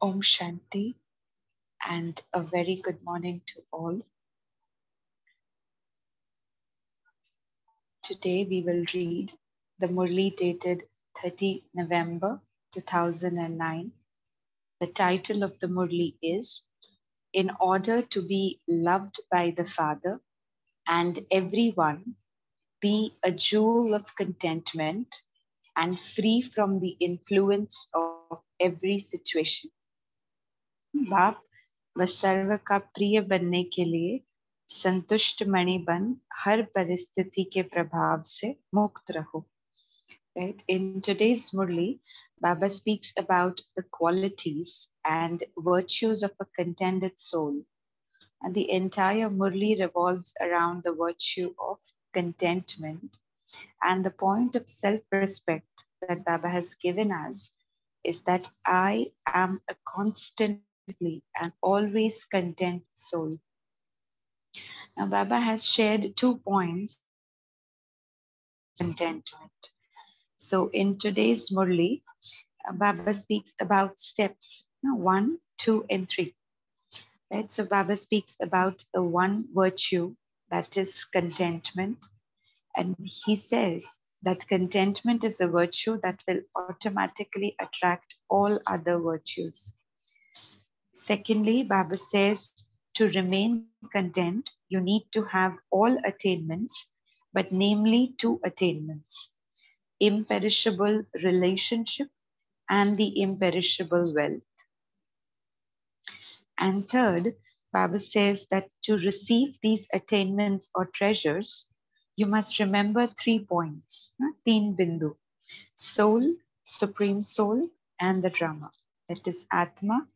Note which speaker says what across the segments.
Speaker 1: Om Shanti and a very good morning to all. Today we will read the Murli dated 30 November 2009. The title of the Murli is In Order to be Loved by the Father and Everyone, be a jewel of contentment and free from the influence of every situation. बाप व सर्व का प्रिय बनने के लिए संतुष्ट मणि बन हर परिस्थिति के प्रभाव से मुक्त रहो. Right? In today's Murli, Baba speaks about the qualities and virtues of a contented soul. And the entire Murli revolves around the virtue of contentment. And the point of self-respect that Baba has given us is that I am a constantly and always content soul. Now, Baba has shared 2 points contentment. So, in today's Murli, Baba speaks about steps 1, 2, and 3. Right? So, Baba speaks about the one virtue that is contentment. And he says that contentment is a virtue that will automatically attract all other virtues. Secondly, Baba says to remain content, you need to have all attainments, but namely 2 attainments: imperishable relationship and the imperishable wealth. And third, Baba says that to receive these attainments or treasures, you must remember 3 points, Teen Bindu: soul, supreme soul, and the Drama. That is Atma,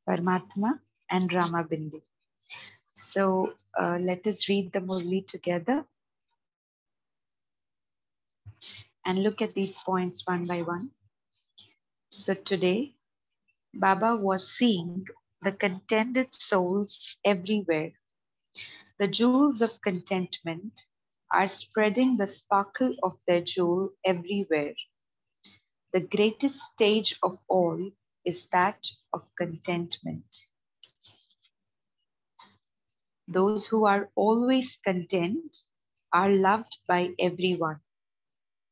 Speaker 1: Paramatma, and Rama Bindu. So let us read the Murli together and look at these points one by one. So today, Baba was seeing the contented souls everywhere. The jewels of contentment are spreading the sparkle of their jewel everywhere. The greatest stage of all is that of contentment. Those who are always content are loved by everyone.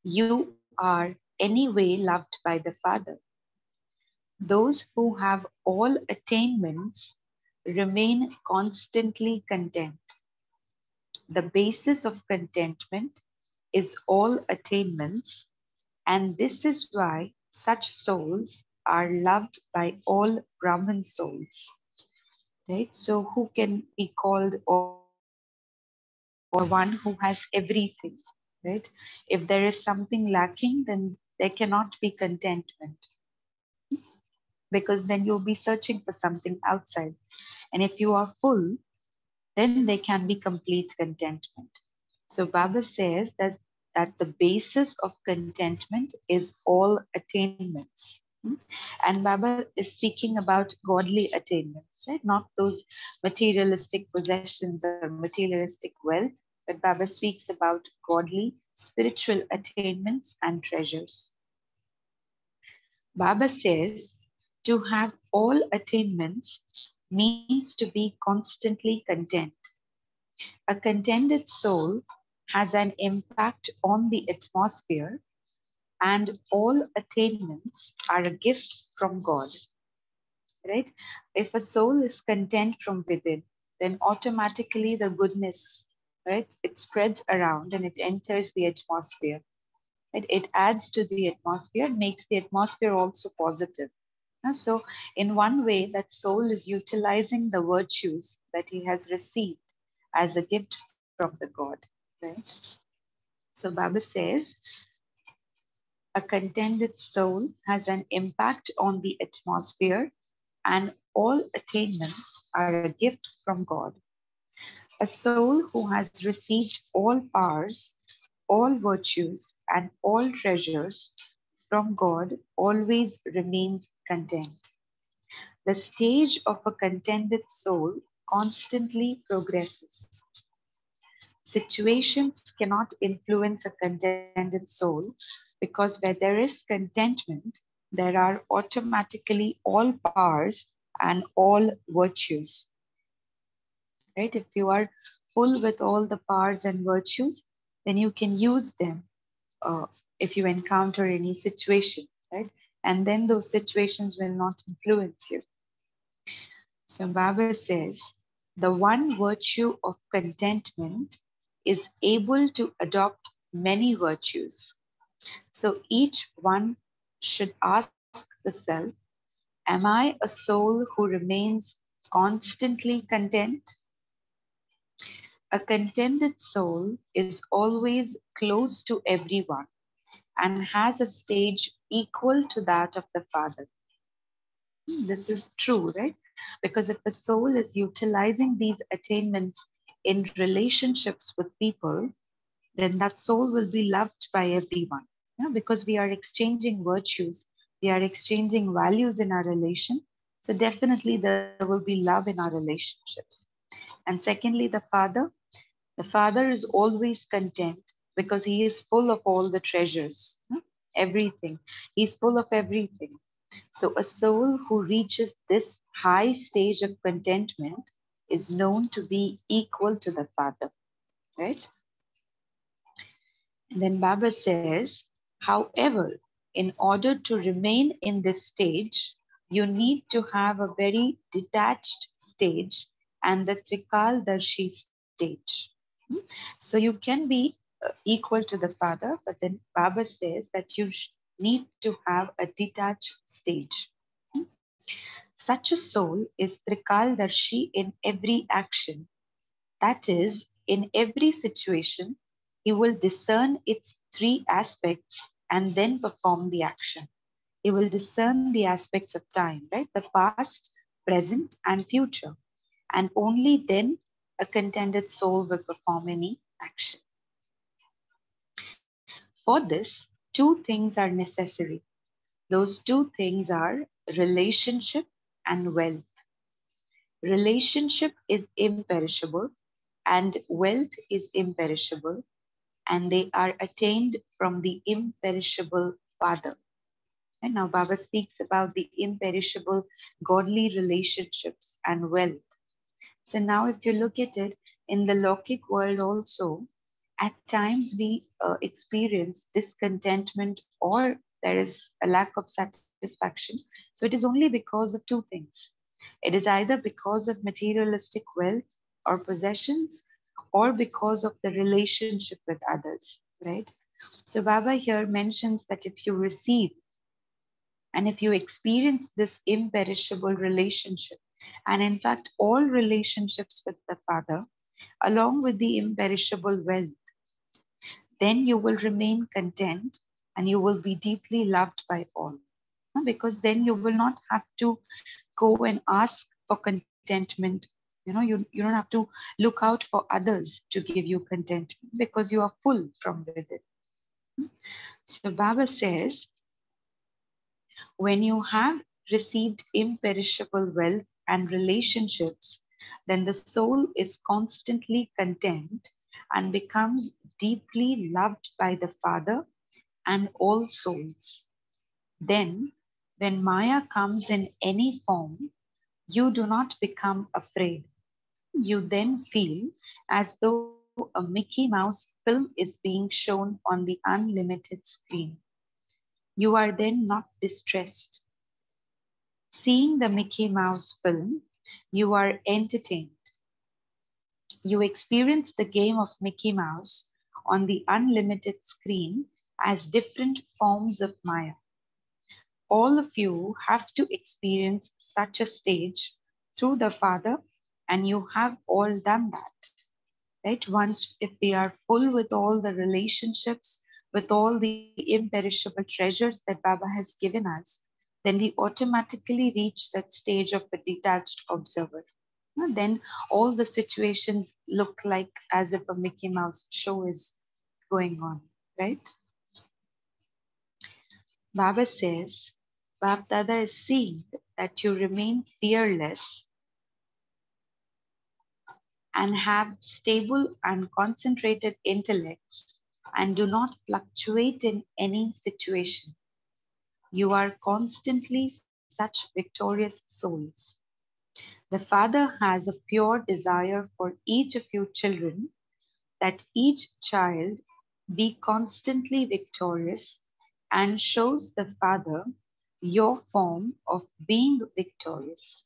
Speaker 1: You are anyway loved by the Father. Those who have all attainments remain constantly content. The basis of contentment is all attainments, and this is why such souls are loved by all Brahman souls. Right? So who can be called or one who has everything, right? If there is something lacking, then there cannot be contentment, because then you'll be searching for something outside. And if you are full, then there can be complete contentment. So Baba says that the basis of contentment is all attainments. And Baba is speaking about godly attainments, right? Not those materialistic possessions or materialistic wealth, but Baba speaks about godly, spiritual attainments and treasures. Baba says to have all attainments means to be constantly content. A contented soul has an impact on the atmosphere, and all attainments are a gift from God. Right? If a soul is content from within, then automatically the goodness, right, it spreads around and it enters the atmosphere. Right? It adds to the atmosphere, makes the atmosphere also positive. So in one way, that soul is utilizing the virtues that he has received as a gift from the God. Right? So Baba says, a contented soul has an impact on the atmosphere, and all attainments are a gift from God. A soul who has received all powers, all virtues, and all treasures from God always remains content. The stage of a contented soul constantly progresses. Situations cannot influence a contented soul, because where there is contentment, there are automatically all powers and all virtues. Right? If you are full with all the powers and virtues, then you can use them uh, if you encounter any situation, right? And then those situations will not influence you. So Baba says, the one virtue of contentment is able to adopt many virtues. So each one should ask the self, am I a soul who remains constantly content? A contented soul is always close to everyone and has a stage equal to that of the Father. This is true, right? Because if a soul is utilizing these attainments in relationships with people, then that soul will be loved by everyone. Because we are exchanging virtues, we are exchanging values in our relation. So definitely there will be love in our relationships. And secondly, the Father is always content because he is full of all the treasures, everything. He's full of everything. So a soul who reaches this high stage of contentment is known to be equal to the Father, right? And then Baba says, however, in order to remain in this stage, you need to have a very detached stage and the Trikaldarshi stage. So you can be equal to the Father, but then Baba says that you need to have a detached stage. Such a soul is Trikaldarshi in every action. That is, in every situation, he will discern its three aspects and then perform the action. He will discern the aspects of time, right? The past, present, and future. And only then a contented soul will perform any action. For this, two things are necessary. Those two things are relationship and wealth. Relationship is imperishable and wealth is imperishable, and they are attained from the imperishable Father. And now Baba speaks about the imperishable godly relationships and wealth. So now if you look at it in the Lokik world also, at times we experience discontentment or there is a lack of satisfaction. So it is only because of two things. It is either because of materialistic wealth or possessions or because of the relationship with others, right? So Baba here mentions that if you receive and if you experience this imperishable relationship, and in fact, all relationships with the Father, along with the imperishable wealth, then you will remain content and you will be deeply loved by all. Because then you will not have to go and ask for contentment. You don't have to look out for others to give you contentment because you are full from within. So Baba says, when you have received imperishable wealth and relationships, then the soul is constantly content and becomes deeply loved by the Father and all souls. Then, when Maya comes in any form, you do not become afraid. You then feel as though a Mickey Mouse film is being shown on the unlimited screen. You are then not distressed. Seeing the Mickey Mouse film, you are entertained. You experience the game of Mickey Mouse on the unlimited screen as different forms of Maya. All of you have to experience such a stage through the Father, and you have all done that. Right? Once, if we are full with all the relationships, with all the imperishable treasures that Baba has given us, then we automatically reach that stage of a detached observer. Then all the situations look like as if a Mickey Mouse show is going on, right? Baba says, Bab Dada is seeing that you remain fearless and have stable and concentrated intellects and do not fluctuate in any situation. You are constantly such victorious souls. The Father has a pure desire for each of you children that each child be constantly victorious and shows the Father your form of being victorious.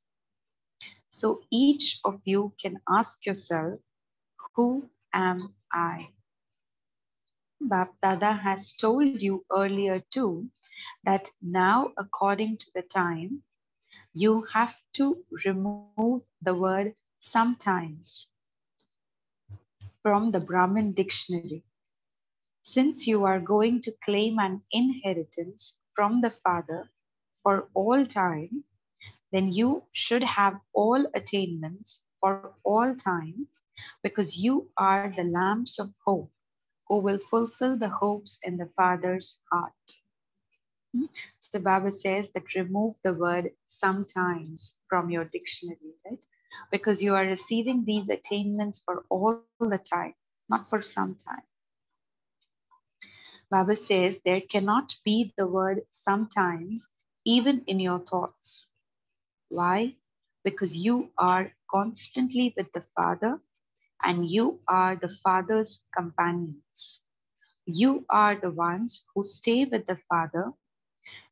Speaker 1: So each of you can ask yourself, who am I? Bapdada has told you earlier too that now, according to the time, you have to remove the word sometimes from the Brahmin dictionary. Since you are going to claim an inheritance from the Father for all time, then you should have all attainments for all time, because you are the lamps of hope who will fulfill the hopes in the Father's heart. So Baba says that remove the word sometimes from your dictionary, right? Because you are receiving these attainments for all the time, not for some time. Baba says there cannot be the word sometimes even in your thoughts. Why? Because you are constantly with the Father and you are the Father's companions. You are the ones who stay with the Father,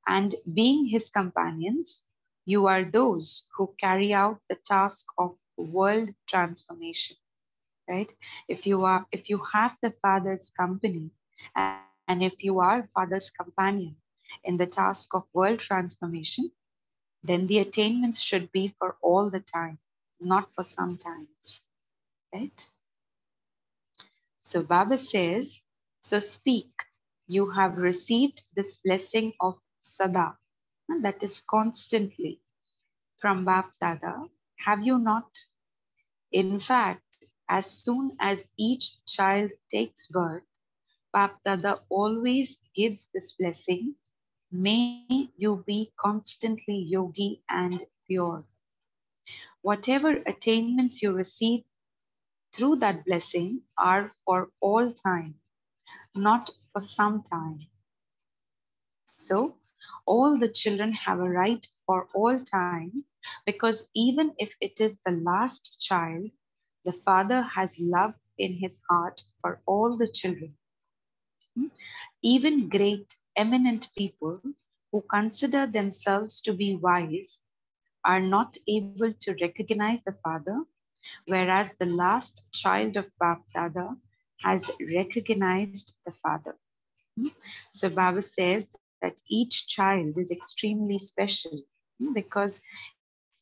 Speaker 1: and being his companions, you are those who carry out the task of world transformation, right? If you have the Father's company, and if you are Father's companion in the task of world transformation, then the attainments should be for all the time, not for sometimes, right? So Baba says, so speak, you have received this blessing of Sada, and that is constantly from Bap Dada, have you not? In fact, as soon as each child takes birth, Bap Dada always gives this blessing. May you be constantly yogi and pure. Whatever attainments you receive through that blessing are for all time, not for some time. So, all the children have a right for all time, because even if it is the last child, the Father has love in his heart for all the children. Even great, eminent people who consider themselves to be wise are not able to recognize the Father, whereas the last child of Bap Dada has recognized the Father. So Baba says that each child is extremely special because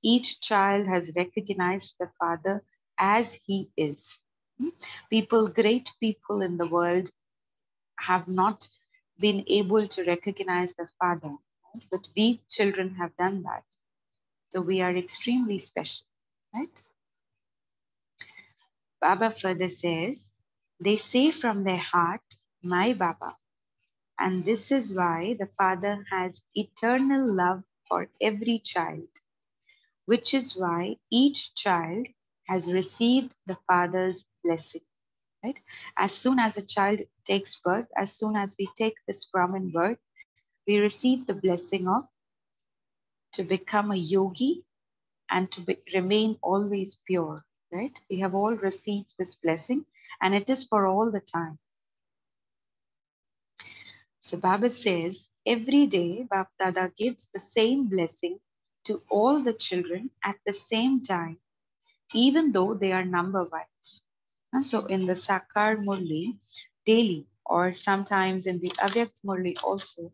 Speaker 1: each child has recognized the Father as he is. Great people in the world have not been able to recognize the Father, right? But we children have done that. So we are extremely special, right? Baba further says, they say from their heart, my Baba. And this is why the Father has eternal love for every child, which is why each child has received the Father's blessing, right? As soon as a child takes birth, as soon as we take this Brahman birth, we receive the blessing of to become a yogi and to remain always pure, right? We have all received this blessing and it is for all the time. So Baba says, every day Bapdada gives the same blessing to all the children at the same time, even though they are number-wise. And so in the Sakar Murli, daily, or sometimes in the Avyakt Murli also,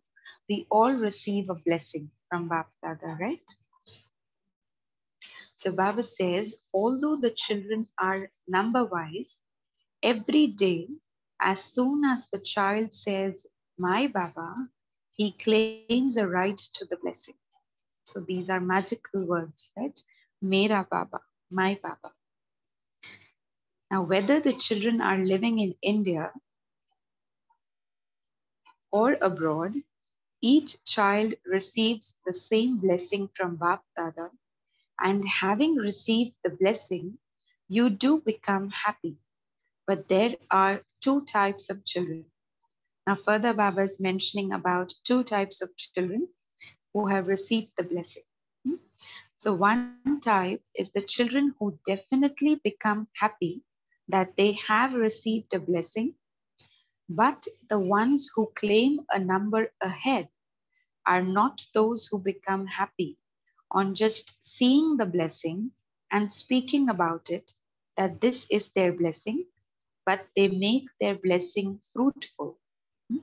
Speaker 1: we all receive a blessing from Bapdada, right? So Baba says, although the children are number-wise, every day, as soon as the child says, my Baba, he claims a right to the blessing. So these are magical words, right? Mera Baba, my Baba. Now, whether the children are living in India or abroad, each child receives the same blessing from Bap Dada. And having received the blessing, you do become happy. But there are two types of children. Now, further Baba is mentioning about two types of children. who have received the blessing. Hmm? So one type is the children who definitely become happy that they have received a blessing, but the ones who claim a number ahead are not those who become happy on just seeing the blessing and speaking about it, that this is their blessing, but they make their blessing fruitful. Hmm?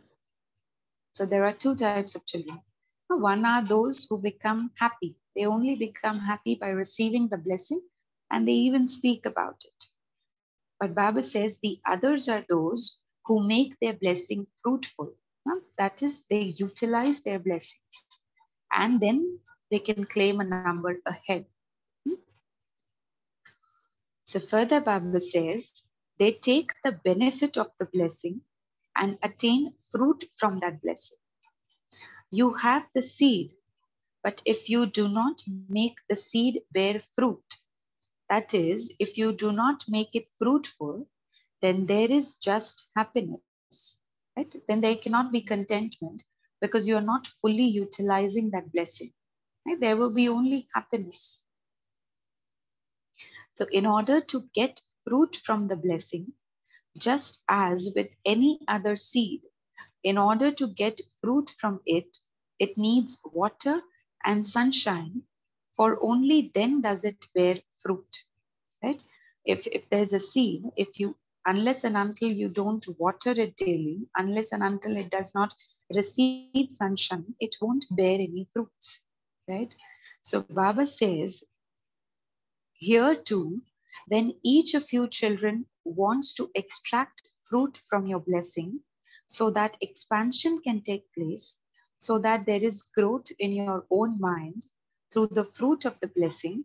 Speaker 1: So there are two types of children. One are those who become happy. They only become happy by receiving the blessing and they even speak about it. But Baba says the others are those who make their blessing fruitful. That is, they utilize their blessings and then they can claim a number ahead. Hmm? So further Baba says they take the benefit of the blessing and attain fruit from that blessing. You have the seed, but if you do not make the seed bear fruit, that is, if you do not make it fruitful, then there is just happiness, right? Then there cannot be contentment because you are not fully utilizing that blessing. Right? There will be only happiness. So in order to get fruit from the blessing, just as with any other seed, in order to get fruit from it, it needs water and sunshine, for only then does it bear fruit, right? If there's a seed, if you, unless and until you don't water it daily, unless and until it does not receive sunshine, it won't bear any fruits, right? So Baba says, here too, when each of you children wants to extract fruit from your blessing so that expansion can take place, so that there is growth in your own mind through the fruit of the blessing,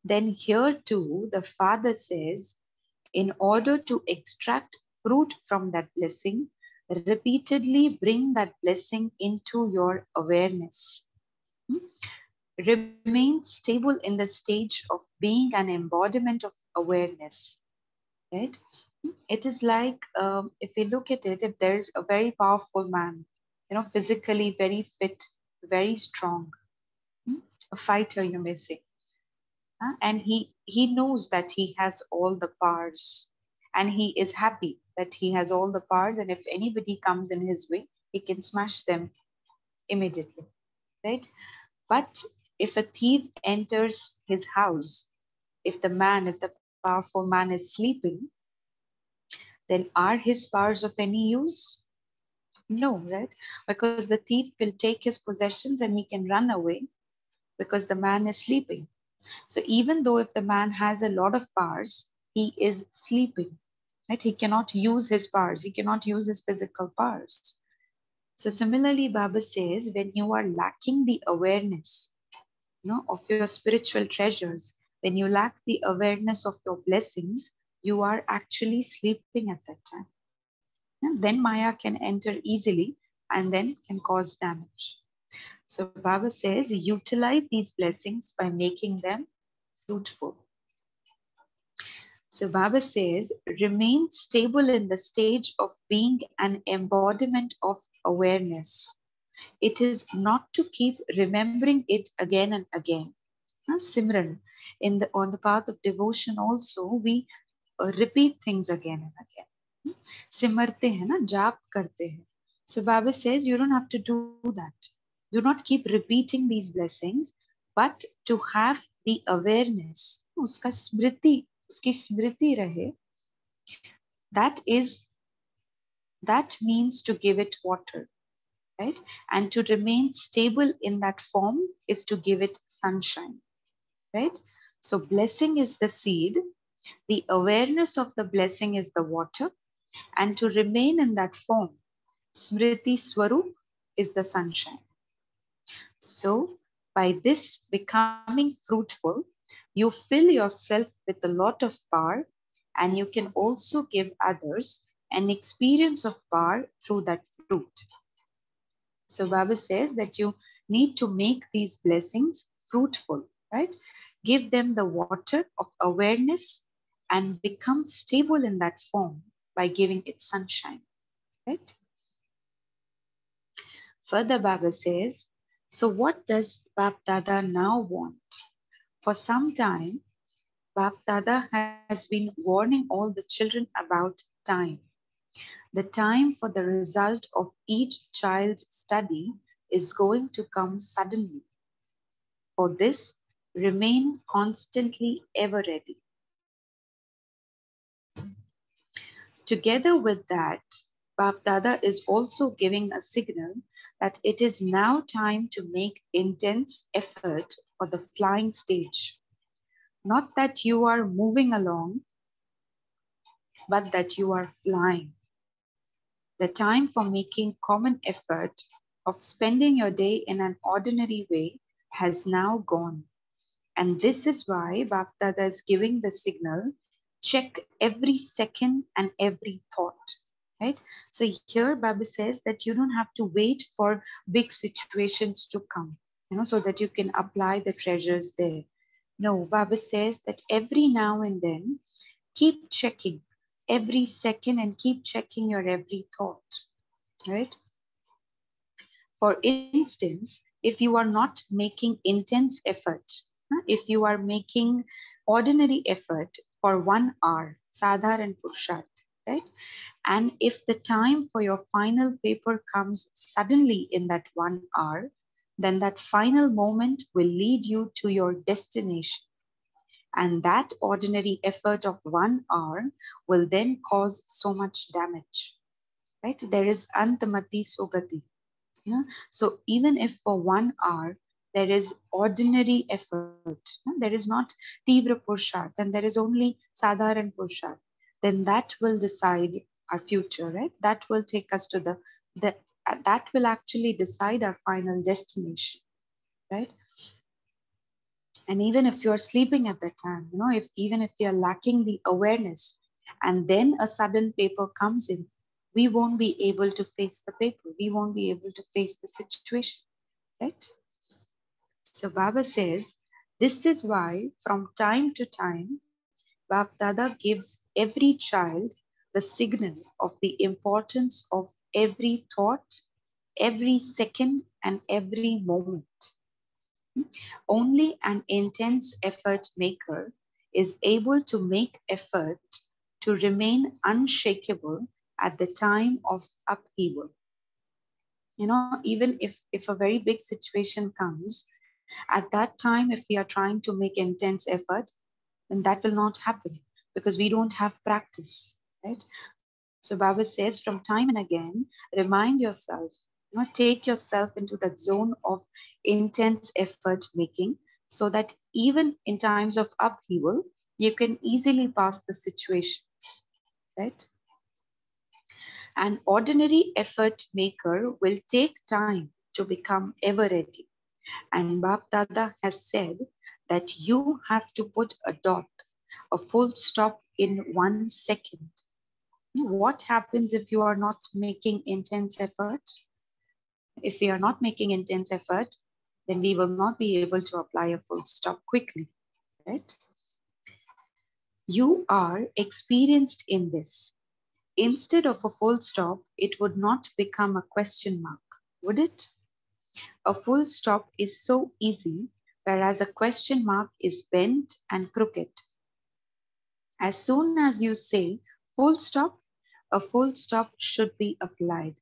Speaker 1: then here too the Father says, in order to extract fruit from that blessing, repeatedly bring that blessing into your awareness. Hmm? Remain stable in the stage of being an embodiment of awareness, right? It is like, if we look at it, if there's a very powerful man, physically very fit, very strong, hmm, a fighter, you may say, and he knows that he has all the powers, and he is happy that he has all the powers, and if anybody comes in his way, he can smash them immediately, right? But if a thief enters his house, if the powerful man is sleeping, then are his powers of any use? No, right? Because the thief will take his possessions and he can run away because the man is sleeping. So even though if the man has a lot of powers, he is sleeping, right? He cannot use his powers. He cannot use his physical powers. So similarly, Baba says, when you are lacking the awareness, of your spiritual treasures, when you lack the awareness of your blessings, you are actually sleeping at that time. And then Maya can enter easily and then can cause damage. So Baba says, utilize these blessings by making them fruitful. So Baba says, remain stable in the stage of being an embodiment of awareness. It is not to keep remembering it again and again. Simran, on the path of devotion also, we repeat things again and again. सिमरते हैं ना, जाप करते हैं. So Baba says you don't have to do that. Do not keep repeating these blessings, but to have the awareness, उसका स्मृति, उसकी स्मृति रहे. That means to give it water, right? And to remain stable in that form is to give it sunshine, right? So blessing is the seed, the awareness of the blessing is the water, and to remain in that form, Smriti Swarup is the sunshine. So by this becoming fruitful, you fill yourself with a lot of power, and you can also give others an experience of power through that fruit. So Baba says that you need to make these blessings fruitful, right? Give them the water of awareness and become stable in that form by giving it sunshine, right? Further Baba says, So what does Bap Dada now want? For some time, Bap Dada has been warning all the children about time. The time for the result of each child's study is going to come suddenly. For this, remain constantly ever ready. Together with that, Bap Dada is also giving a signal that it is now time to make intense effort for the flying stage. Not that you are moving along, but that you are flying. The time for making common effort of spending your day in an ordinary way has now gone. And this is why Bapdada is giving the signal, check every second and every thought, right? So here Baba says that you don't have to wait for big situations to come, so that you can apply the treasures there. No, Baba says that every now and then, keep checking every second and keep checking your every thought, right? For instance, if you are not making intense effort, if you are making ordinary effort for 1 hour, sadharan purusharth, right? And if the time for your final paper comes suddenly in that 1 hour, then that final moment will lead you to your destination. And that ordinary effort of 1 hour will then cause so much damage, right? There is antamati sogati. So even if for 1 hour there is ordinary effort, there is not tivra purusharth and there is only sadharan purusharth, then that will decide our future, right? That will take us to the that will actually decide our final destination, right? And even if you're sleeping at that time, if even if you're lacking the awareness, and then a sudden paper comes in, we won't be able to face the paper. We won't be able to face the situation, right? So Baba says, this is why from time to time, Bapdada gives every child the signal of the importance of every thought, every second, and every moment. Only an intense effort maker is able to make effort to remain unshakable at the time of upheaval. Even if a very big situation comes, at that time, if we are trying to make intense effort, then that will not happen because we don't have practice, right? So Baba says, from time and again, remind yourself, take yourself into that zone of intense effort making so that even in times of upheaval, you can easily pass the situations, right? An ordinary effort maker will take time to become ever ready. And Bap Dada has said that you have to put a dot, a full stop in 1 second. What happens if you are not making intense effort? If we are not making intense effort, then we will not be able to apply a full stop quickly, right? You are experienced in this. Instead of a full stop, it would not become a question mark, would it? A full stop is so easy, whereas a question mark is bent and crooked. As soon as you say full stop, a full stop should be applied.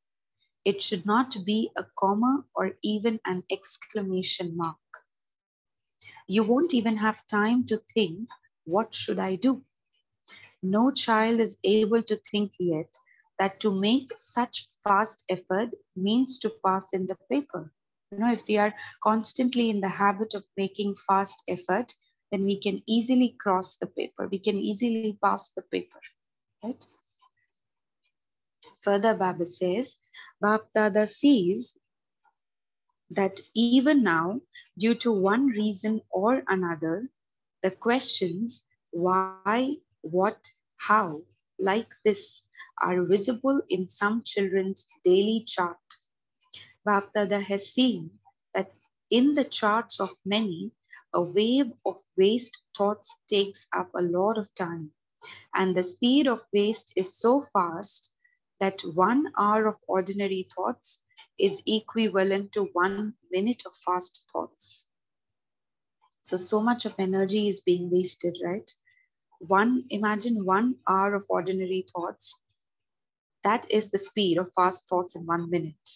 Speaker 1: It should not be a comma or even an exclamation mark. You won't even have time to think, what should I do? No child is able to think yet that to make such fast effort means to pass in the paper. If we are constantly in the habit of making fast effort, then we can easily cross the paper. We can easily pass the paper, right? Further, Baba says, Bap Dada sees that even now, due to one reason or another, the questions why, what, how, like this, are visible in some children's daily chart. Bapdada has seen that in the charts of many, a wave of waste thoughts takes up a lot of time, and the speed of waste is so fast that 1 hour of ordinary thoughts is equivalent to 1 minute of fast thoughts. So much of energy is being wasted, right? Imagine 1 hour of ordinary thoughts. That is the speed of fast thoughts in 1 minute.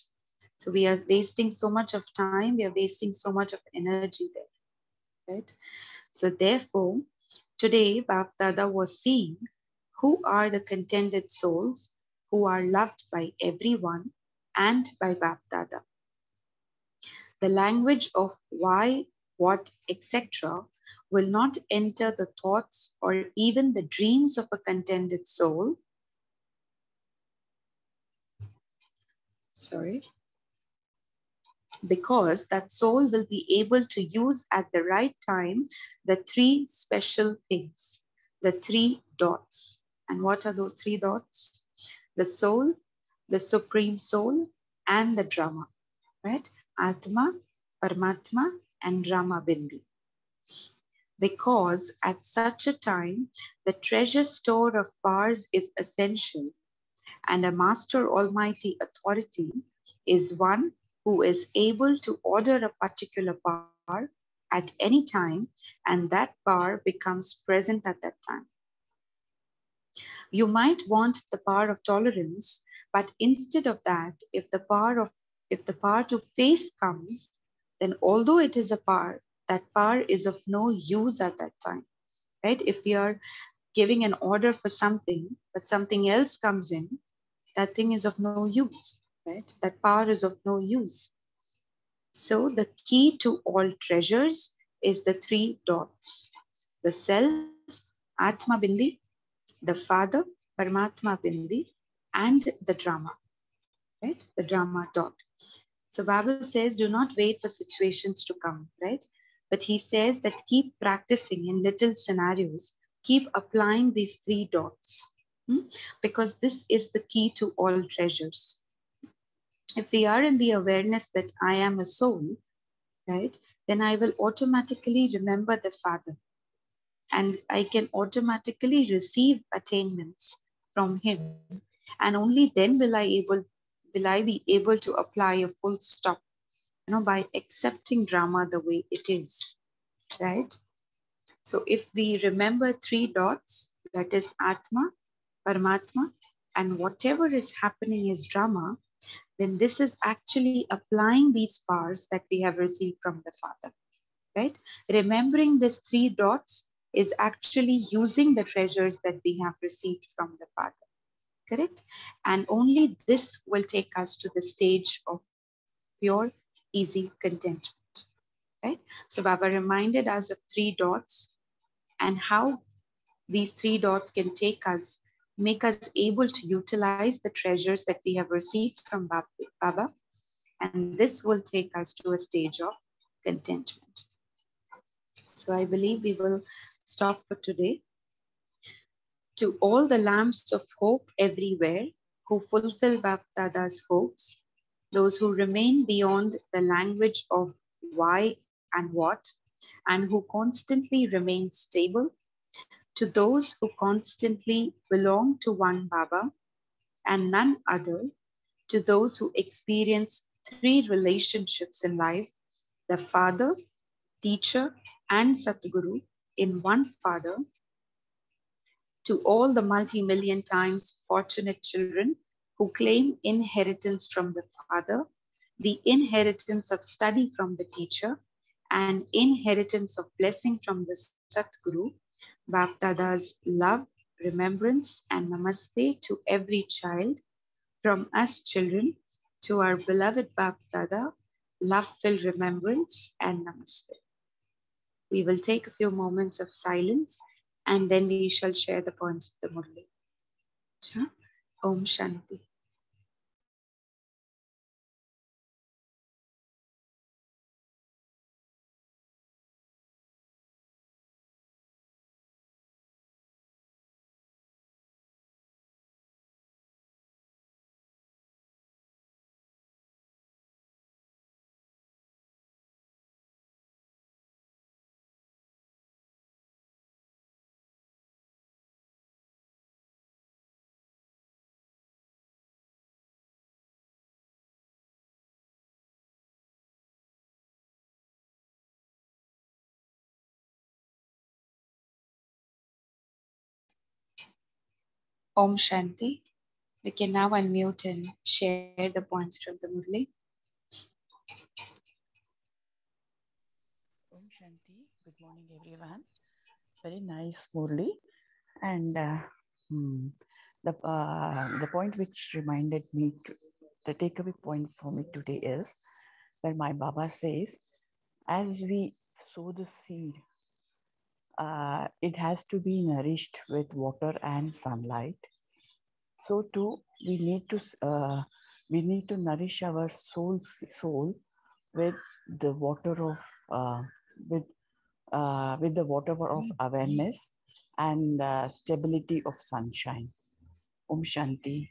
Speaker 1: So we are wasting so much of time, we are wasting so much of energy there, right? So therefore, today Bapdada was seeing who are the contented souls who are loved by everyone and by Bapdada. The language of why, what, etc. will not enter the thoughts or even the dreams of a contented soul. Sorry. Because that soul will be able to use at the right time the 3 special things, the 3 dots. And what are those 3 dots? The soul, the supreme soul, and the drama, right? Atma, Paramatma, and Drama Bindi. Because at such a time, the treasure store of powers is essential, and a master almighty authority is one who is able to order a particular power at any time, and that power becomes present at that time. You might want the power of tolerance, but instead of that, if the power to face comes, then although it is a power, that power is of no use at that time, right? If we are giving an order for something, but something else comes in, that thing is of no use, right? That power is of no use. So the key to all treasures is the 3 dots: the self, Atma Bindi, the father, Paramatma Bindi, and the drama, right? The drama dot. So Baba says, do not wait for situations to come, right? But he says that keep practicing in little scenarios, keep applying these 3 dots, because this is the key to all treasures. If we are in the awareness that I am a soul, right, then I will automatically remember the Father, and I can automatically receive attainments from him. And only then will I be able to apply a full stop, by accepting drama the way it is, right? So if we remember 3 dots, that is Atma, Paramatma, and whatever is happening is drama, then this is actually applying these powers that we have received from the Father, right? Remembering these 3 dots is actually using the treasures that we have received from the Father, correct? And only this will take us to the stage of pure, easy contentment, right? So Baba reminded us of 3 dots and how these 3 dots can make us able to utilize the treasures that we have received from Baba, and this will take us to a stage of contentment. So I believe we will stop for today. To all the lamps of hope everywhere who fulfill Bapdada's hopes, those who remain beyond the language of why and what, and who constantly remain stable, to those who constantly belong to one Baba and none other, to those who experience 3 relationships in life, the Father, Teacher, and Satguru in one Father, to all the multi-million times fortunate children who claim inheritance from the Father, the inheritance of study from the teacher, and inheritance of blessing from the Satguru, Bapdada's love, remembrance, and namaste to every child, from us children to our beloved Bapdada, love-filled remembrance and namaste. We will take a few moments of silence and then we shall share the points of the Murli. Om Shanti. Om Shanti. We can now unmute and share the points from the Murli.
Speaker 2: Om Shanti. Good morning, everyone. Very nice, Murli. And the point which reminded me, the takeaway point for me today is where my Baba says, as we sow the seed, it has to be nourished with water and sunlight. So too, we need to nourish our soul with the water of with with the water of awareness and stability of sunshine. Om Shanti.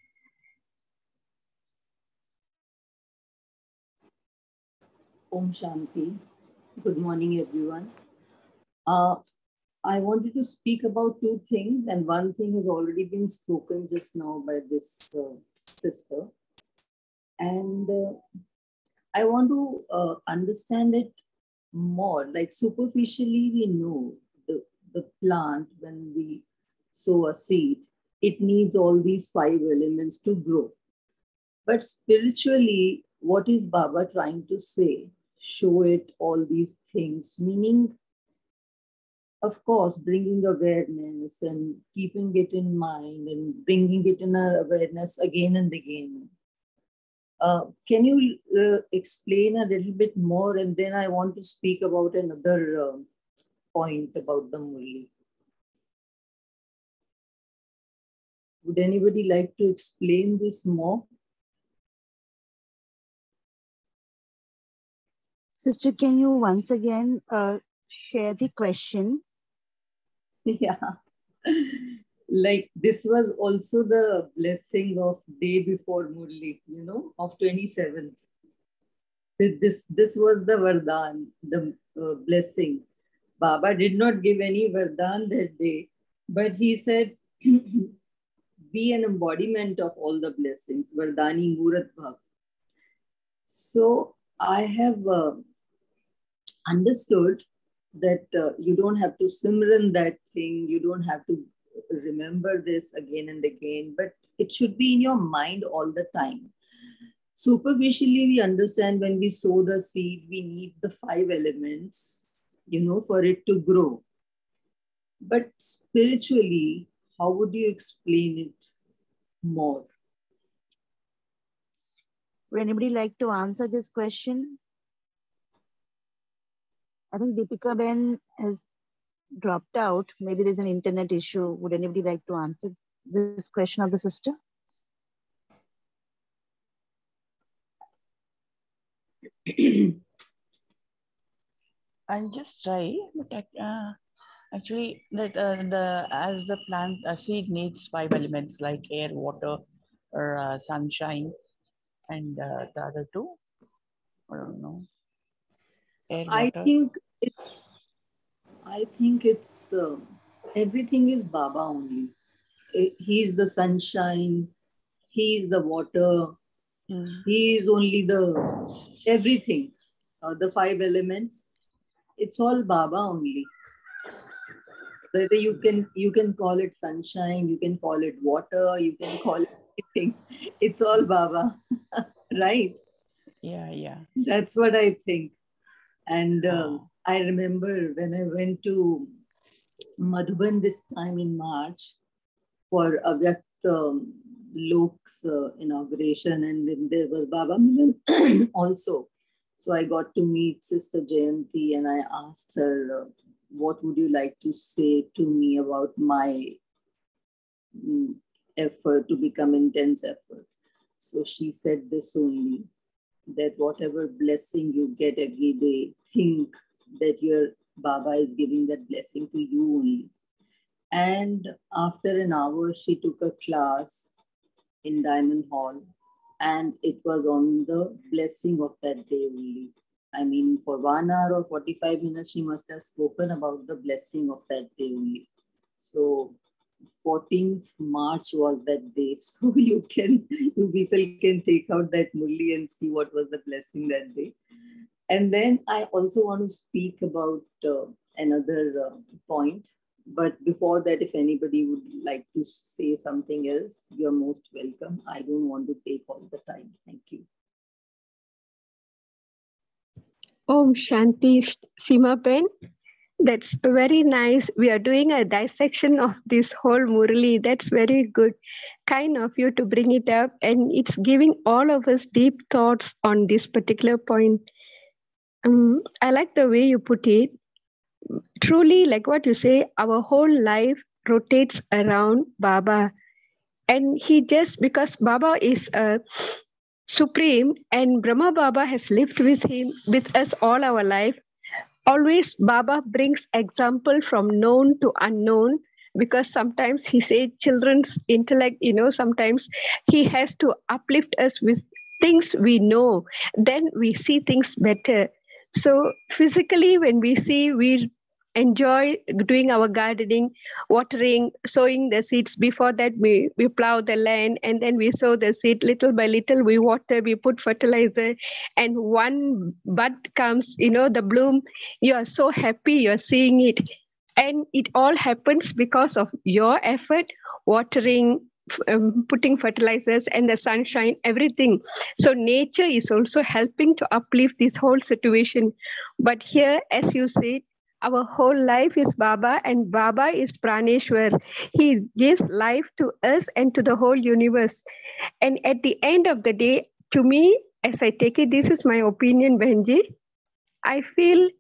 Speaker 3: Om Shanti. Good morning, everyone. Uh, I wanted to speak about two things, and one thing has already been spoken just now by this sister. And I want to understand it more. Like superficially, we know the plant, when we sow a seed, it needs all these five elements to grow. But spiritually, what is Baba trying to say? Show it all these things, meaning, of course, bringing awareness and keeping it in mind and bringing it in our awareness again and again. Can you explain a little bit more? And then I want to speak about another point about the Murli. Would anybody like to explain this more?
Speaker 4: Sister, can you once again share the question?
Speaker 3: Yeah. Like this was also the blessing of day before Murli, of 27th. This was the Vardhan, the blessing. Baba did not give any Vardhan that day, but he said, be an embodiment of all the blessings, Vardhani Murat Bhav. So I have understood that you don't have to simran that thing, you don't have to remember this again and again, but it should be in your mind all the time. Superficially, we understand when we sow the seed, we need the five elements, for it to grow. But spiritually, how would you explain it more?
Speaker 4: Would anybody like to answer this question? I think Deepika Ben has dropped out. Maybe there's an internet issue. Would anybody like to answer this question of the sister?
Speaker 2: I'll just try, but actually, that as the plant seed needs five elements like air, water, or sunshine, and the other two, I don't know. Air, water.
Speaker 3: I think it's everything is Baba only. He's the sunshine. He's the water. He is only the everything. The five elements. It's all Baba only. Whether you can call it sunshine, you can call it water, you can call it anything. It's all Baba, right?
Speaker 2: Yeah.
Speaker 3: That's what I think. And I remember when I went to Madhuban this time in March for Avyakt Lok's inauguration, and then there was Baba Milan also. So I got to meet Sister Jayanti, and I asked her, what would you like to say to me about my effort to become intense effort? So she said this only, that whatever blessing you get every day, think that your Baba is giving that blessing to you only. And after an hour, she took a class in Diamond Hall, and it was on the blessing of that day only. I mean, for 1 hour or 45 minutes, she must have spoken about the blessing of that day only. So 14th March was that day. So you people can take out that Murli and see what was the blessing that day. And then I also want to speak about another point. But before that, if anybody would like to say something else, you're most welcome. I don't want to take all the time. Thank you.
Speaker 5: Om Shanti Sima Ben. That's very nice. We are doing a dissection of this whole Murli. That's very good. Kind of you to bring it up, and it's giving all of us deep thoughts on this particular point. I like the way you put it. Truly, like what you say, our whole life rotates around Baba. And he just, because Baba is a supreme and Brahma Baba has lived with him, with us all our life, always Baba brings example from known to unknown, because sometimes he said children's intellect, sometimes he has to uplift us with things we know, then we see things better. So physically when we see, we enjoy doing our gardening, watering, sowing the seeds. Before that we plow the land and then we sow the seed. Little by little we water, we put fertilizer, and one bud comes, the bloom. You are so happy, you're seeing it. And it all happens because of your effort, watering, putting fertilizers and the sunshine, everything. So nature is also helping to uplift this whole situation. But here, as you said, our whole life is Baba, and Baba is Praneshwar. He gives life to us and to the whole universe. And at the end of the day, to me, as I take it, this is my opinion, Benji, I feel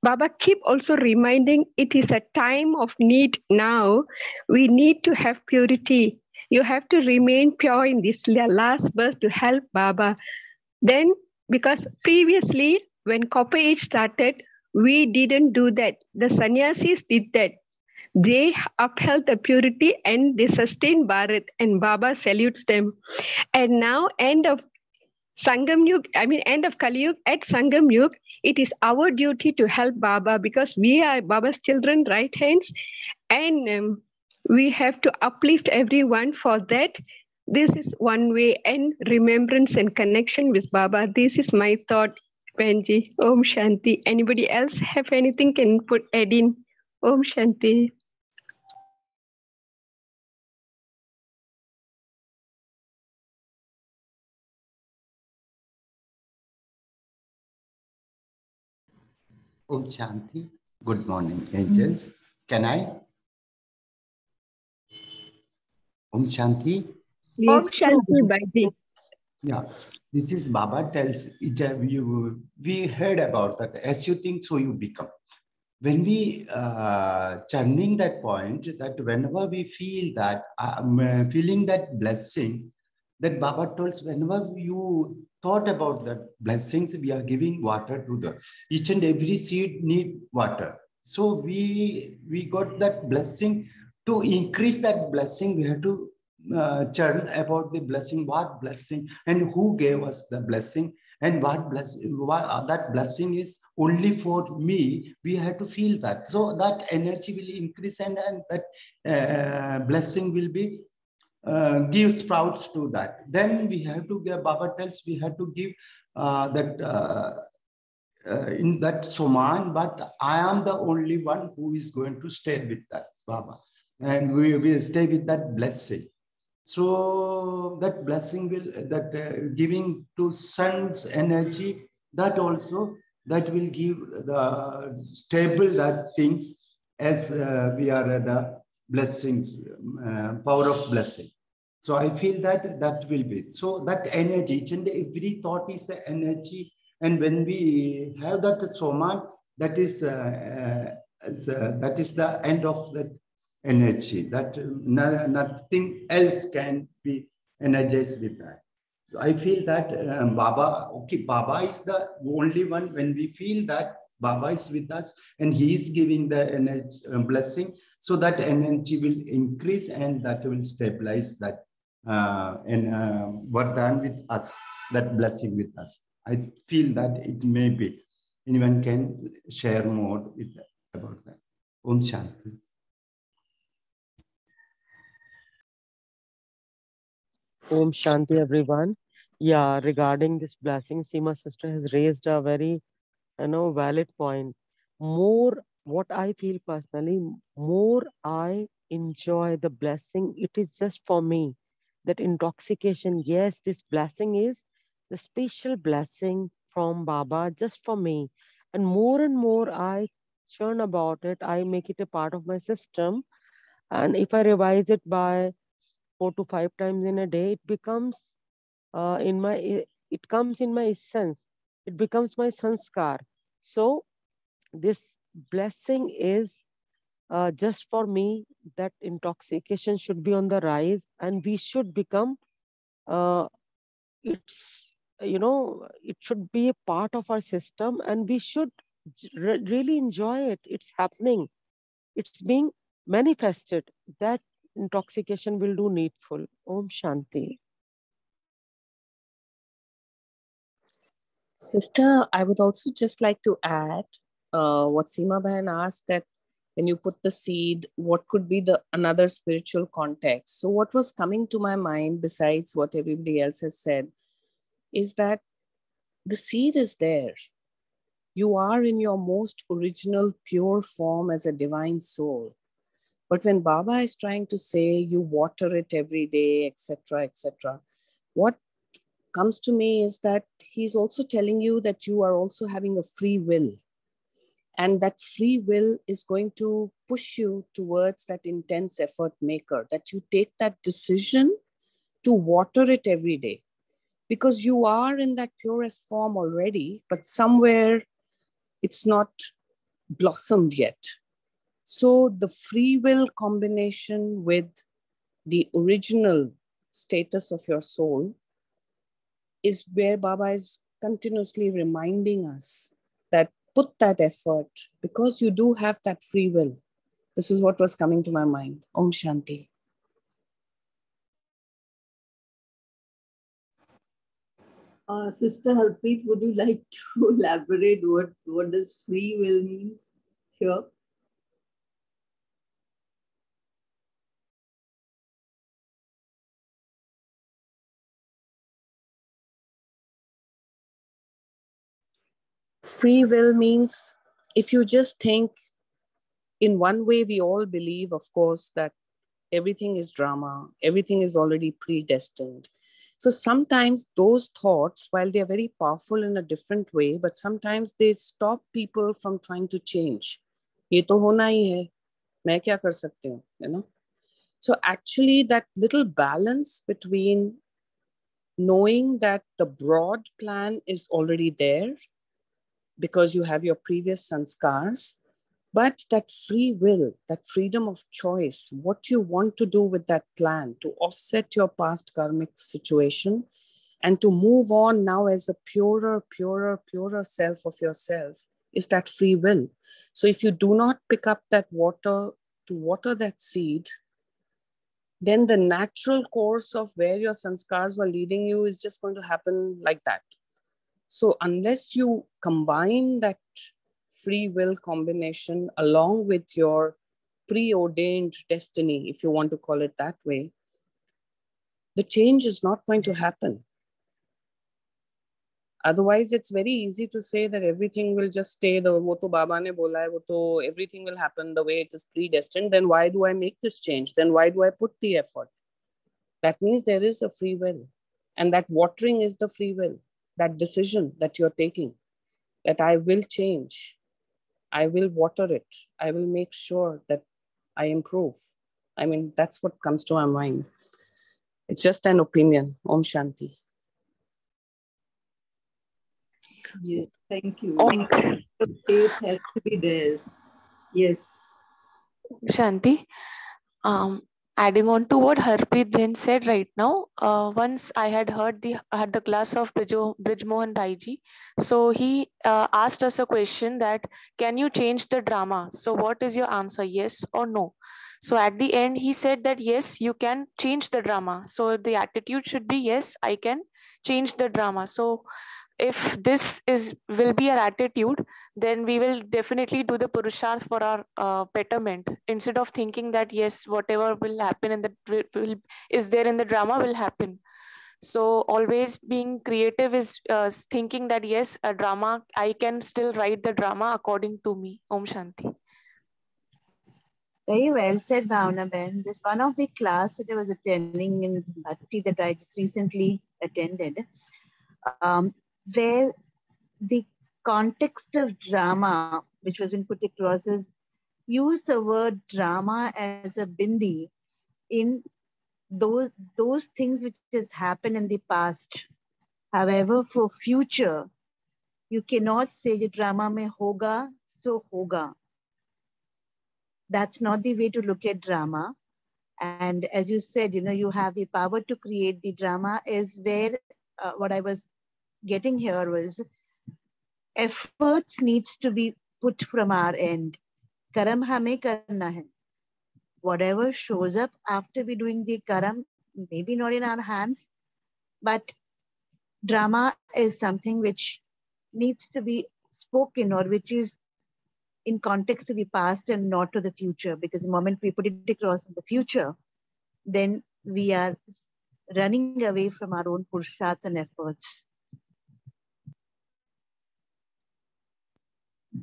Speaker 5: Baba keep also reminding it is a time of need now. We need to have purity. You have to remain pure in this last birth to help Baba. Then, because previously when Copper Age started, we didn't do that. The sannyasis did that. They upheld the purity and they sustained Bharat, and Baba salutes them. And now, end of Sangam Yug, end of Kali Yug, at Sangam Yug, it is our duty to help Baba, because we are Baba's children, right hands, and we have to uplift everyone. For that, this is one way, and remembrance and connection with Baba. This is my thought, Benji. Om Shanti. Anybody else have anything can add in? Om Shanti.
Speaker 6: Om Shanti. Good morning, angels. Can I? Om Shanti.
Speaker 5: Om Shanti, Baji.
Speaker 6: Yeah, this is Baba tells we heard about that. As you think, so you become. When we churning that point, that whenever we feel that feeling that blessing, that Baba told us, whenever you thought about that blessings, we are giving water to the each and every seed need water. So we got that blessing. To increase that blessing, we have to churn about the blessing, what blessing and who gave us the blessing, and what blessing, that blessing is only for me. We have to feel that, so that energy will increase, and that blessing will be give sprouts to that. Then we have to give, Baba tells we have to give in that Soman, but I am the only one who is going to stay with that Baba, and we will stay with that blessing. So that blessing will, that giving to sun's energy, that also, that will give the stable that things, as we are the blessings, power of blessing. So I feel that that will be, so that energy, each and every thought is energy. And when we have that Soman, that is the end of that energy, that nothing else can be energized with that. So I feel that Baba, okay, Baba is the only one. When we feel that Baba is with us and he is giving the energy, blessing, so that energy will increase and that will stabilize that Vardhan with us, that blessing with us. I feel that it may be. Anyone can share more with that, about that. Om Shanti.
Speaker 7: Om Shanti, everyone. Yeah, regarding this blessing, Seema sister has raised a very, valid point. More what I feel personally, more I enjoy the blessing, it is just for me. That intoxication, yes, this blessing is the special blessing from Baba just for me. And more I churn about it, I make it a part of my system. And if I revise it by 4 to 5 times in a day, it becomes it comes in my essence. It becomes my sanskar. So this blessing is just for me, that intoxication should be on the rise and we should become uh, it's it should be a part of our system and we should really enjoy it. It's happening, it's being manifested. That intoxication will do needful. Om Shanti.
Speaker 8: Sister, I would also just like to add what Seema Bahan asked, that when you put the seed, what could be the another spiritual context? So what was coming to my mind, besides what everybody else has said, is that the seed is there. You are in your most original, pure form as a divine soul. But when Baba is trying to say you water it every day, etc., etc., what comes to me is that he's also telling you that you are also having a free will. And that free will is going to push you towards that intense effort maker, that you take that decision to water it every day. Because you are in that purest form already, but somewhere it's not blossomed yet. So the free will combination with the original status of your soul is where Baba is continuously reminding us that put that effort, because you do have that free will. This is what was coming to my mind. Om Shanti.
Speaker 3: Sister Harpreet, would you like to elaborate what does free will means here?
Speaker 8: Free will means, if you just think, in one way, we all believe, of course, that everything is drama, everything is already predestined. So sometimes those thoughts, while they are very powerful in a different way, but sometimes they stop people from trying to change. ये तो होना ही है, मैं क्या कर सकती हूँ, you know? So actually that little balance between knowing that the broad plan is already there because you have your previous sanskars, but that free will, that freedom of choice, what you want to do with that plan to offset your past karmic situation and to move on now as a purer self of yourself, is that free will. So if you do not pick up that water to water that seed, then the natural course of where your sanskars were leading you is just going to happen like that. So unless you combine that free will combination along with your preordained destiny, if you want to call it that way, the change is not going to happen. Otherwise, it's very easy to say that everything will just stay the wo to Baba ne bola hai, wo to everything will happen the way it is predestined. Then why do I make this change? Then why do I put the effort? That means there is a free will. And that watering is the free will. That decision that you're taking, that I will change. I will water it. I will make sure that I improve. I mean, that's what comes to my mind. It's just an opinion. Om Shanti.
Speaker 3: Yes, thank you. The faith has to be there. Yes.
Speaker 9: Shanti, adding on to what Harpreet then said right now, once I had had the class of Brijmohan Bhaiji. So he asked us a question that, can you change the drama? So what is your answer, yes or no? So at the end, he said that yes, you can change the drama. So the attitude should be, yes, I can change the drama. So if this will be our attitude, then we will definitely do the purusharth for our betterment, instead of thinking that yes, whatever will happen and that is there in the drama will happen. So always being creative is thinking that yes, a drama, I can still write the drama according to me. Om Shanti.
Speaker 4: Very well said, Bhavna Ben. This one of the class that I was attending in Bhakti that I just recently attended, where the context of drama, which was been put across, is use the word drama as a bindi in those things which has happened in the past. However, for future, you cannot say the drama mein hoga, so hoga. That's not the way to look at drama. And as you said, you have the power to create the drama is where what I was getting here was efforts needs to be put from our end. Karam hame karna hai. Whatever shows up after we doing the karam, maybe not in our hands, but drama is something which needs to be spoken or which is in context to the past and not to the future. Because the moment we put it across in the future, then we are running away from our own purusharths and efforts.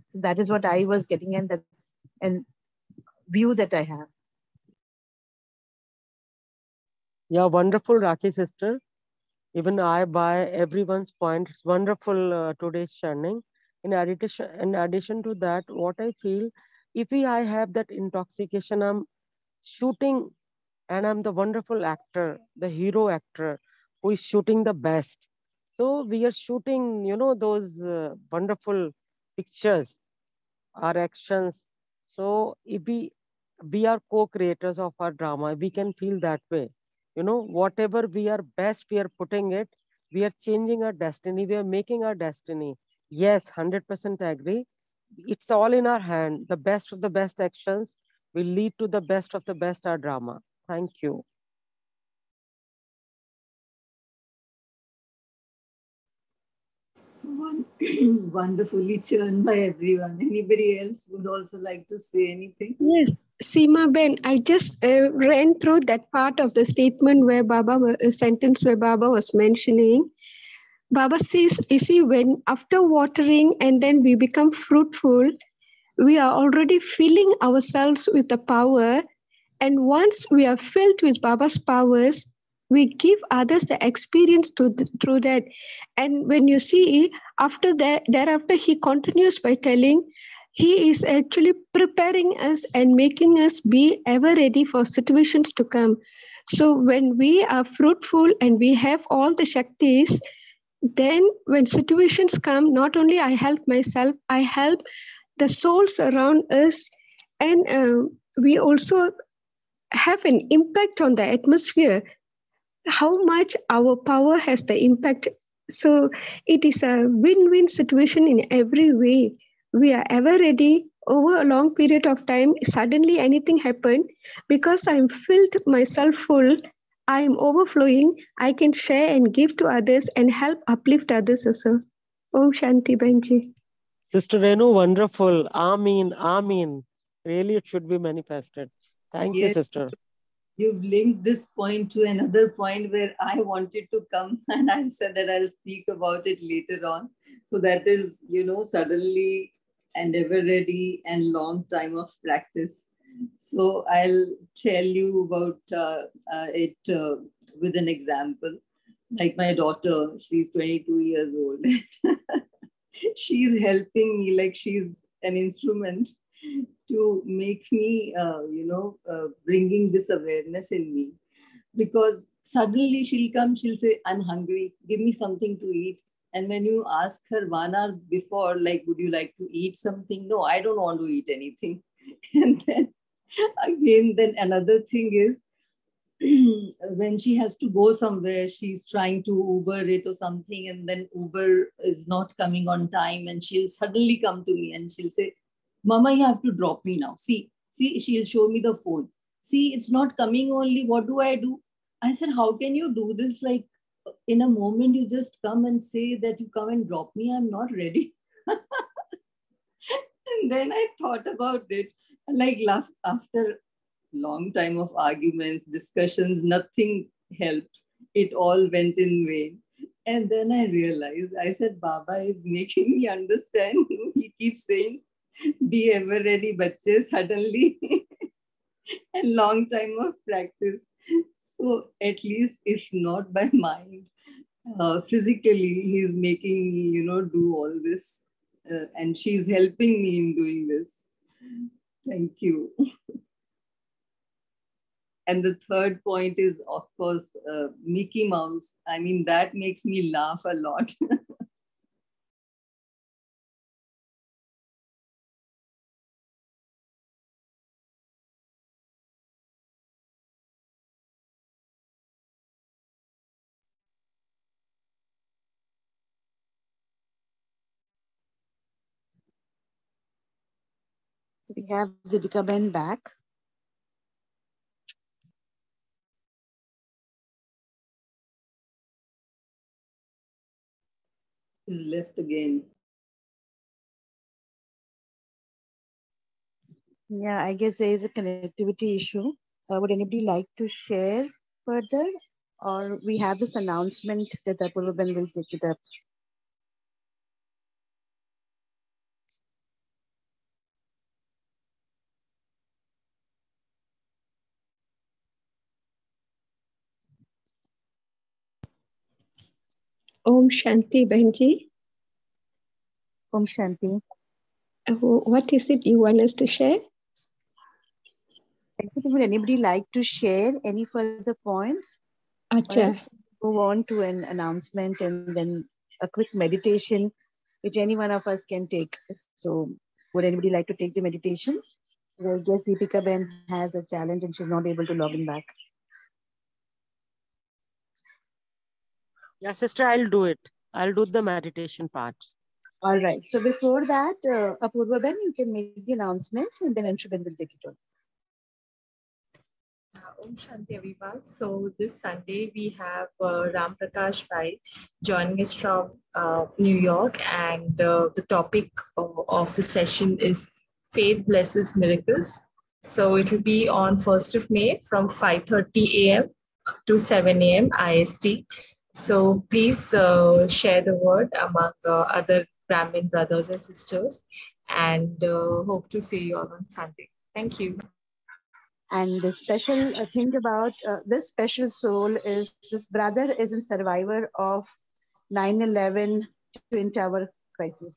Speaker 4: So that is what I was getting, and that's a view that I have.
Speaker 7: Yeah, wonderful, Rakhi sister. Even I buy everyone's point. It's wonderful today's churning. In addition to that, what I feel, if I have that intoxication, I'm shooting and I'm the wonderful actor, the hero actor who is shooting the best. So we are shooting, those wonderful pictures, our actions. So if we are co-creators of our drama, we can feel that way. Whatever we are best, we are putting it. We are changing our destiny. We are making our destiny. Yes, 100% agree. It's all in our hand. The best of the best actions will lead to the best of the best our drama. Thank you.
Speaker 3: Wonderfully churned by everyone. Anybody else would also like to say anything?
Speaker 5: Yes, Seema Ben, I just ran through that part of the statement where a sentence where Baba was mentioning. Baba says, you see, when after watering and then we become fruitful, we are already filling ourselves with the power. And once we are filled with Baba's powers, we give others the experience through that. And when you see, after that, thereafter, he continues by telling, he is actually preparing us and making us be ever ready for situations to come. So when we are fruitful and we have all the Shaktis, then when situations come, not only I help myself, I help the souls around us, and we also have an impact on the atmosphere. How much our power has the impact. So it is a win-win situation in every way. We are ever ready over a long period of time. Suddenly anything happened, because I'm filled myself full, I am overflowing, I can share and give to others and help uplift others also. Om Shanti Benji.
Speaker 7: Sister Renu, wonderful. Amin, Amin. Really, it should be manifested. Thank you,
Speaker 3: Yes,
Speaker 7: sister.
Speaker 3: you've linked this point to another point where I wanted to come, and I said that I'll speak about it later on. So that is, suddenly and ever ready and long time of practice. So I'll tell you about it with an example. Like my daughter, she's 22 years old. She's helping me like she's an instrument to make me, bringing this awareness in me. Because suddenly she'll come, she'll say, I'm hungry, give me something to eat. And when you ask her 1 hour before, like, would you like to eat something? No, I don't want to eat anything. And then again, then another thing is, when she has to go somewhere, she's trying to Uber it or something, and then Uber is not coming on time, and she'll suddenly come to me and she'll say, Mama, you have to drop me now. See, she'll show me the phone. See, it's not coming only. What do I do? I said, how can you do this? Like, in a moment, you just come and say that you come and drop me. I'm not ready. And then I thought about it, like after long time of arguments, discussions, nothing helped. It all went in vain. And then I realized, I said, Baba is making me understand. He keeps saying, be ever ready, bache. Suddenly, and long time of practice. So at least if not by mind, physically he's making me, do all this. And she's helping me in doing this. Thank you. And the third point is, of course, Mickey Mouse. I mean, that makes me laugh a lot.
Speaker 4: So we have Deepika Ben back.
Speaker 3: He's left again.
Speaker 4: Yeah, I guess there is a connectivity issue. Would anybody like to share further? Or we have this announcement that Apurva Ben will take it up.
Speaker 5: Om Shanti, Benji.
Speaker 4: Om Shanti.
Speaker 5: What is it you want us to share?
Speaker 4: Would anybody like to share any further points?
Speaker 5: Acha.
Speaker 4: Move on to an announcement and then a quick meditation, which any one of us can take. So would anybody like to take the meditation? I guess Deepika Ben has a challenge and she's not able to log in back.
Speaker 7: Yeah, sister, I'll do it. I'll do the meditation part.
Speaker 4: All right. So before that, Apurva Ben, you can make the announcement and then Anshu Ben will take it on.
Speaker 10: Om Shanti everyone. So this Sunday we have Ram Prakash Rai joining us from New York, and the topic of the session is Faith Blesses Miracles. So it will be on 1st of May from 5:30 a.m. to 7 a.m. IST. So please share the word among other Brahmin brothers and sisters, and hope to see you all on Sunday. Thank you.
Speaker 4: And the special thing about this special soul is this brother is a survivor of 9/11 Twin Tower crisis.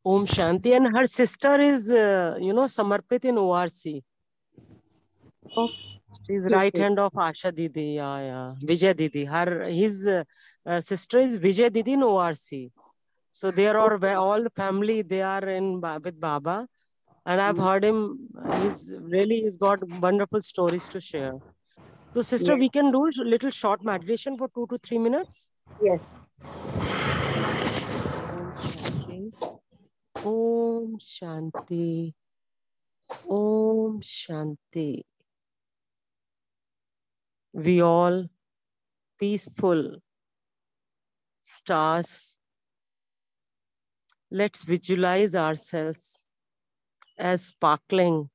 Speaker 7: Om Shanti, and her sister is, Samarpit in ORC.
Speaker 4: Oh,
Speaker 7: she's right hand of Asha Didi, yeah. Vijay Didi. His sister is Vijay Didi in ORC. So they are all family. They are with Baba, and I've heard him. He's got wonderful stories to share. So, sister, we can do a little short meditation for 2 to 3 minutes.
Speaker 4: Yes.
Speaker 7: Om Shanti. Om Shanti. We all peaceful stars. Let's visualize ourselves as sparkling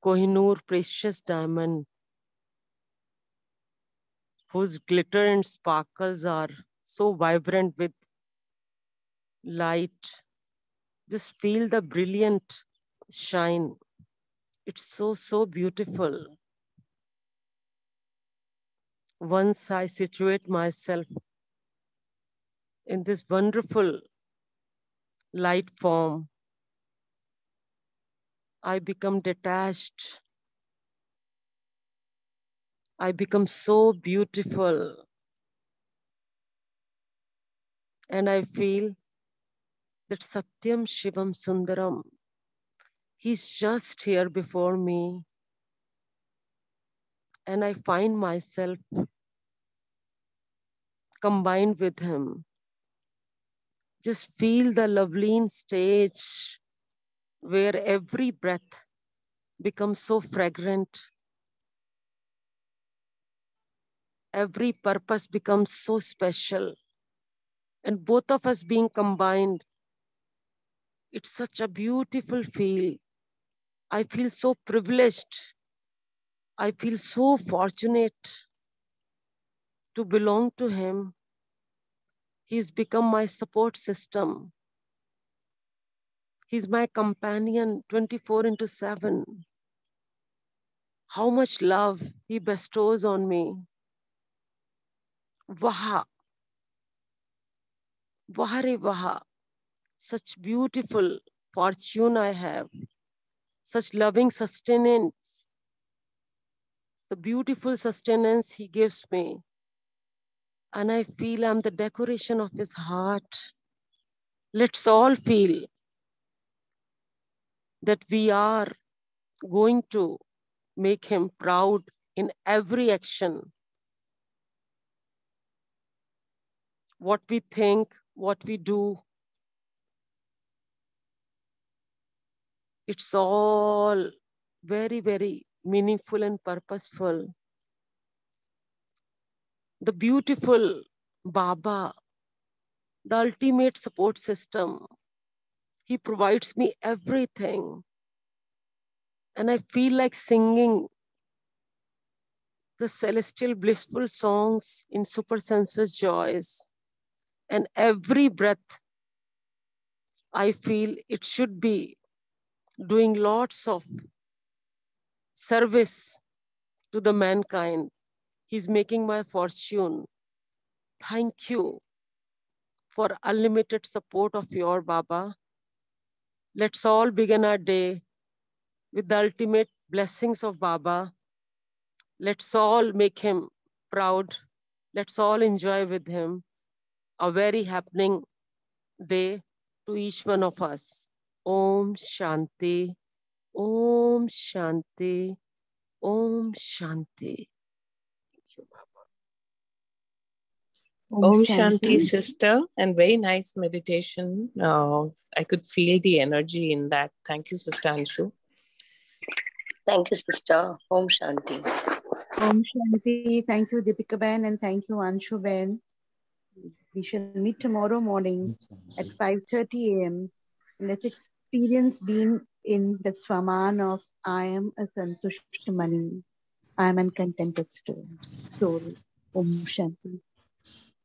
Speaker 7: Kohinoor precious diamond whose glitter and sparkles are so vibrant with light. Just feel the brilliant shine. It's so beautiful. Once I situate myself in this wonderful light form, I become detached. I become so beautiful. And I feel that Satyam Shivam Sundaram, he's just here before me. And I find myself combined with him. Just feel the lovely stage where every breath becomes so fragrant. Every purpose becomes so special. And both of us being combined, it's such a beautiful feel. I feel so privileged. I feel so fortunate to belong to him. He's become my support system. He's my companion 24/7. How much love he bestows on me. Vaha, Vahare Vaha. Such beautiful fortune I have. Such loving sustenance. The beautiful sustenance he gives me. And I feel I'm the decoration of his heart. Let's all feel that we are going to make him proud in every action. What we think, what we do, it's all very, very meaningful and purposeful. The beautiful Baba, the ultimate support system. He provides me everything. And I feel like singing the celestial blissful songs in super sensuous joys. And every breath, I feel it should be doing lots of service to the mankind. He's making my fortune. Thank you for unlimited support of your Baba. Let's all begin our day with the ultimate blessings of Baba. Let's all make him proud. Let's all enjoy with him a very happening day to each one of us. Om Shanti, Om Shanti, Om Shanti. Thank you, Baba.
Speaker 8: Om Shanti, sister, and very nice meditation. I could feel the energy in that. Thank you, Sister Anshu.
Speaker 11: Thank you, sister. Om Shanti.
Speaker 4: Om Shanti. Thank you, Deepika Ben, and thank you, Anshu Ben. We shall meet tomorrow morning at 5:30 a.m. Let's experience being in the Swaman of I am a Santushtamani. I am a contented soul. Om Shanti.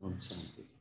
Speaker 6: Om Shanti.